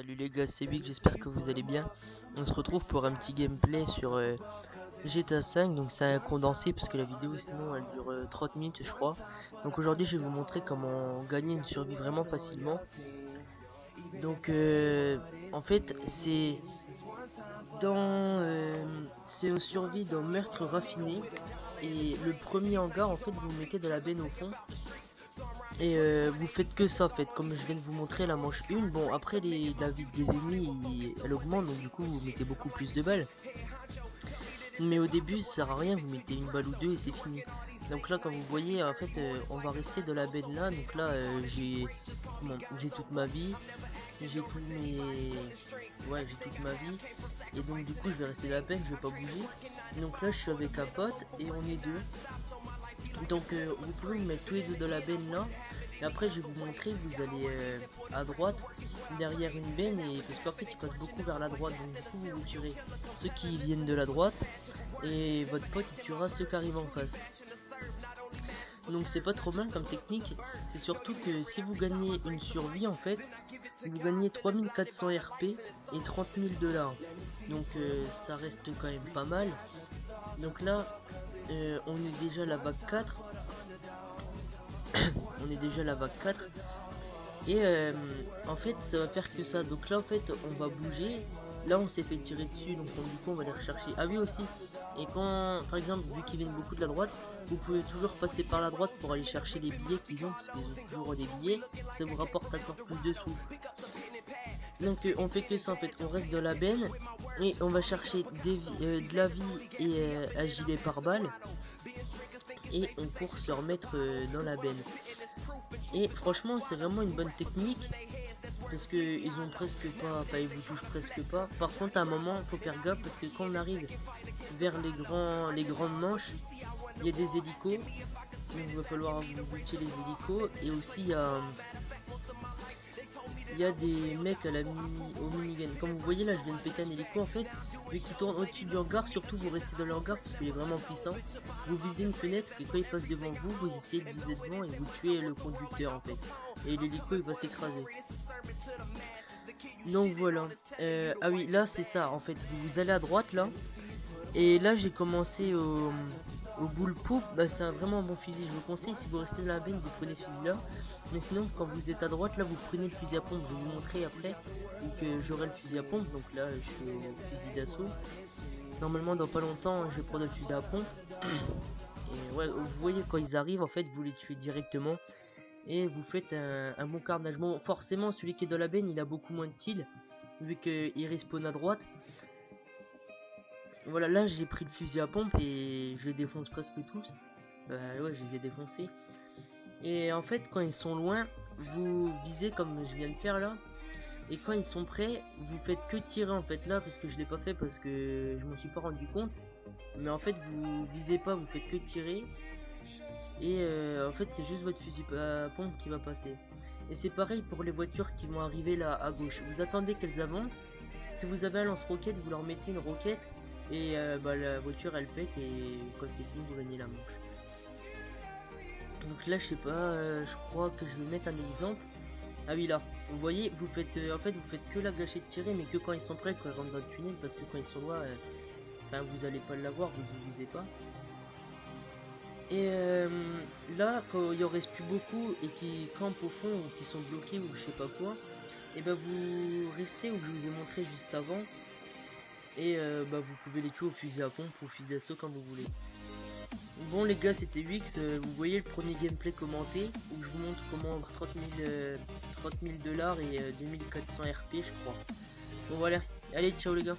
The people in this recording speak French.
Salut les gars, c'est Big, j'espère que vous allez bien. On se retrouve pour un petit gameplay sur GTA 5, donc c'est un condensé parce que la vidéo sinon elle dure 30 minutes je crois. Donc aujourd'hui je vais vous montrer comment gagner une survie vraiment facilement. Donc en fait c'est une survie dans meurtre raffiné. Et le premier hangar en fait vous mettez de la benne au fond. Et vous faites que ça en fait, comme je viens de vous montrer la manche 1. Bon après la vie des ennemis elle augmente, donc du coup vous mettez beaucoup plus de balles. Mais au début ça sert à rien, vous mettez une balle ou deux et c'est fini. Donc là comme vous voyez en fait on va rester de la benne là. Donc là j'ai toute ma vie, j'ai tous mes... Ouais, j'ai toute ma vie. Et donc du coup je vais rester de la benne, je vais pas bouger. Donc là je suis avec un pote et on est deux. Donc vous pouvez vous mettre tous les deux dans la benne là. Et après je vais vous montrer, vous allez à droite derrière une benne, et parce qu'en fait il passe beaucoup vers la droite, donc du coup vous tuerez ceux qui viennent de la droite et votre pote il tuera ceux qui arrivent en face. Donc c'est pas trop mal comme technique. C'est surtout que si vous gagnez une survie en fait, vous gagnez 3400 RP et 30 000 $. Donc ça reste quand même pas mal. Donc là on est déjà à la vague 4. On est déjà à la vague 4. Et en fait ça va faire que ça. Donc là en fait on va bouger. Là on s'est fait tirer dessus, donc du coup on va les rechercher. Ah oui aussi. Et quand par exemple vu qu'ils viennent beaucoup de la droite, vous pouvez toujours passer par la droite pour aller chercher les billets qu'ils ont, parce qu'ils ont toujours des billets. Ça vous rapporte encore plus de sous. Donc on fait que ça en fait, on reste de la benne et on va chercher de la vie et un gilet pare-balles. Et on court se remettre dans la benne. Et franchement c'est vraiment une bonne technique, parce que ils ont presque pas, enfin ils vous touchent presque pas. Par contre à un moment faut faire gaffe, parce que quand on arrive vers les grandes manches, il y a des hélicos, donc il va falloir vous buter les hélicos. Et aussi il y a des mecs au minigun. Comme vous voyez là je viens de péter un hélico en fait. Vu qu'il tourne au-dessus du hangar, surtout vous restez dans le hangar parce qu'il est vraiment puissant. Vous visez une fenêtre et quand il passe devant vous, vous essayez de viser devant et vous tuez le conducteur en fait. Et l'hélico il va s'écraser. Donc voilà. Ah oui, là c'est ça en fait. Vous allez à droite là. Et là j'ai commencé au bullpup. Bah, c'est un vraiment bon fusil. Je vous conseille, si vous restez dans la benne, vous prenez ce fusil là. Mais sinon quand vous êtes à droite là, vous prenez le fusil à pompe. Je vais vous montrer après. Donc j'aurai le fusil à pompe. Donc là je suis au fusil d'assaut. Normalement dans pas longtemps je vais prendre le fusil à pompe. Et ouais, vous voyez quand ils arrivent en fait vous les tuez directement. Et vous faites un bon carnage. Bon forcément celui qui est dans la benne il a beaucoup moins de kills, vu qu'il respawn à droite. Voilà, là j'ai pris le fusil à pompe et je les défonce presque tous. Bah ouais, je les ai défoncés. Et en fait quand ils sont loin, vous visez comme je viens de faire là. Et quand ils sont prêts, vous faites que tirer en fait là, parce que je l'ai pas fait parce que je m'en suis pas rendu compte. Mais en fait vous visez pas, vous faites que tirer. Et en fait c'est juste votre fusil à pompe qui va passer. Et c'est pareil pour les voitures qui vont arriver là à gauche. Vous attendez qu'elles avancent. Si vous avez un lance-roquette, vous leur mettez une roquette. Et bah, la voiture elle pète, et quand c'est fini vous gagnez la manche. Donc là je sais pas, je crois que je vais mettre un exemple. Ah oui là, vous voyez, vous faites en fait vous faites que la gâchette tirée, mais que quand ils sont prêts, quand ils rentrent dans le tunnel, parce que quand ils sont loin, enfin vous allez pas l'avoir, vous ne visez pas. Et là quand il en reste plus beaucoup et qui campent au fond ou qui sont bloqués ou je sais pas quoi, et bah vous restez où je vous ai montré juste avant. Et bah vous pouvez les tuer au fusil à pompe ou au fusil d'assaut quand vous voulez. Bon les gars, c'était Wix, vous voyez le premier gameplay commenté où je vous montre comment avoir 30 000 $, et 2400 RP je crois. Bon voilà, allez ciao les gars.